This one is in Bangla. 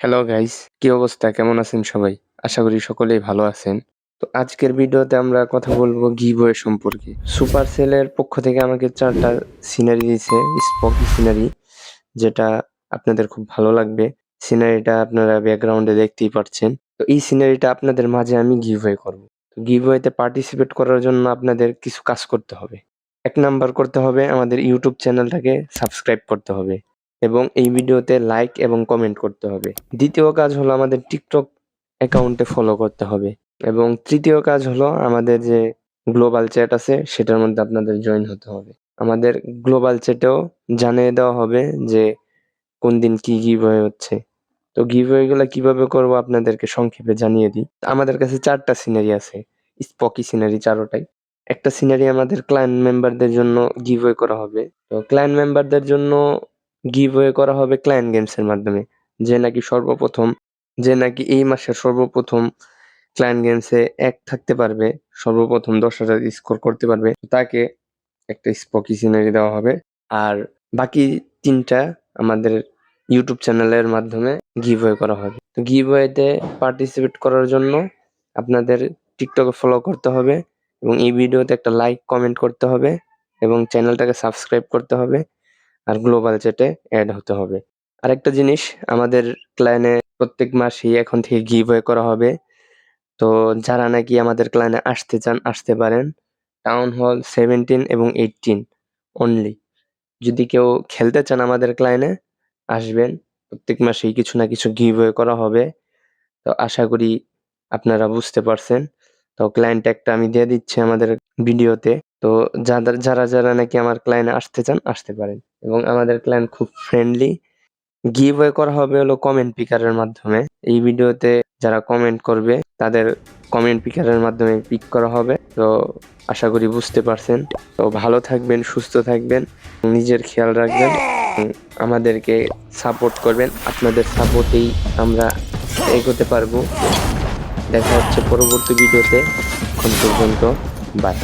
হ্যালো গাইস, কি অবস্থা? কেমন আছেন সবাই? আশা করি সকলেই ভালো আছেন। তো আজকের ভিডিওতে আমরা কথা বলবো গিভওয়ে সম্পর্কে। সুপারসেলের পক্ষ থেকে আমাকে ৪ টা সিনারি দিছে, স্পকি সিনারি, যেটা আপনাদের খুব ভালো লাগবে। সিনারিটা আপনারা ব্যাকগ্রাউন্ডে দেখতেই পারছেন। তো এই সিনারিটা আপনাদের মাঝে আমি গিভওয়ে করব। তো গিভওয়েতে পার্টিসিপেট করার জন্য আপনাদের কিছু কাজ করতে হবে। ১ নাম্বার করতে হবে, আমাদের ইউটিউব চ্যানেলটাকে সাবস্ক্রাইব করতে হবে এবং এই ভিডিওতে লাইক এবং কমেন্ট করতে হবে। ২য় কাজ হলো আমাদের TikTok অ্যাকাউন্টে ফলো করতে হবে এবং ৩য় কাজ হলো আমাদের যে গ্লোবাল চ্যাট আছে সেটার মধ্যে আপনাদের জয়েন হতে হবে। আমাদের গ্লোবাল চ্যাটেও জানিয়ে দেওয়া হবে যে কোন দিন কি গিভওয়ে হচ্ছে। তো গিভওয়ে গুলা কিভাবে করব আপনাদেরকে সংক্ষেপে জানিয়ে দিই। আমাদের কাছে ৪ টা সিনারি আছে। স্পকি সিনারি ৪ টাই। একটা সিনারি আমাদের ক্লায়েন্ট মেম্বারদের জন্য গিভওয়ে করা হবে। তো ক্লায়েন্ট মেম্বারদের জন্য গিভওয়ে করা হবে ক্লায়েন্ট গেমস এর মাধ্যমে। যে নাকি এই মাসের সর্বপ্রথম ক্লায়েন্ট গেমসে ১ থাকতে পারবে, সর্বপ্রথম ১০,০০০ স্কোর করতে পারবে, তাকে একটা স্পকি সিনারি দেওয়া হবে। আর বাকি ৩ টা আমাদের ইউটিউব চ্যানেলের মাধ্যমে গিভওয়ে করা হবে। তো গিভওয়েতে পার্টিসিপেট করার জন্য আপনাদের TikTok এ ফলো করতে হবে এবং এই ভিডিওতে একটা লাইক, কমেন্ট করতে হবে এবং চ্যানেলটাকে সাবস্ক্রাইব করতে হবে আর গ্লোবাল চ্যাটে এড হতে হবে। আরেকটা জিনিস, আমাদের ক্লায়েন্টে প্রত্যেক মাসেই এখন থেকে গিভওয়ে করা হবে। তো যারা নাকি আমাদের ক্লায়েন্টে আসতে চান আসতে পারেন। টাউন হল 17 এবং 18 অনলি। যদি কেউ খেলতে চান আমাদের ক্লায়েন্টে আসবেন। প্রত্যেক মাসেই কিছু না কিছু গিভওয়ে করা হবে। তো আশা করি আপনারা বুঝতে পারছেন। তো ক্লায়েন্ট ট্যাগটা আমি দিয়ে দিচ্ছি আমাদের ভিডিওতে। তো যারা নাকি আমার ক্লায়েন্টে আসতে চান আসতে পারেন এবং আমাদের ক্লায়েন্ট খুব ফ্রেন্ডলি। গিভওয়ে করা হবে হলো কমেন্ট পিকারের মাধ্যমে। এই ভিডিওতে যারা কমেন্ট করবে তাদের কমেন্ট পিকারের মাধ্যমে পিক করা হবে। তো আশা করি বুঝতে পারছেন। তো ভালো থাকবেন, সুস্থ থাকবেন, নিজের খেয়াল রাখবেন এবং আমাদেরকে সাপোর্ট করবেন। আপনাদের সাপোর্টেই আমরা এগোতে পারবো। দেখা হচ্ছে পরবর্তী ভিডিওতে। ততক্ষণ পর্যন্ত বাই।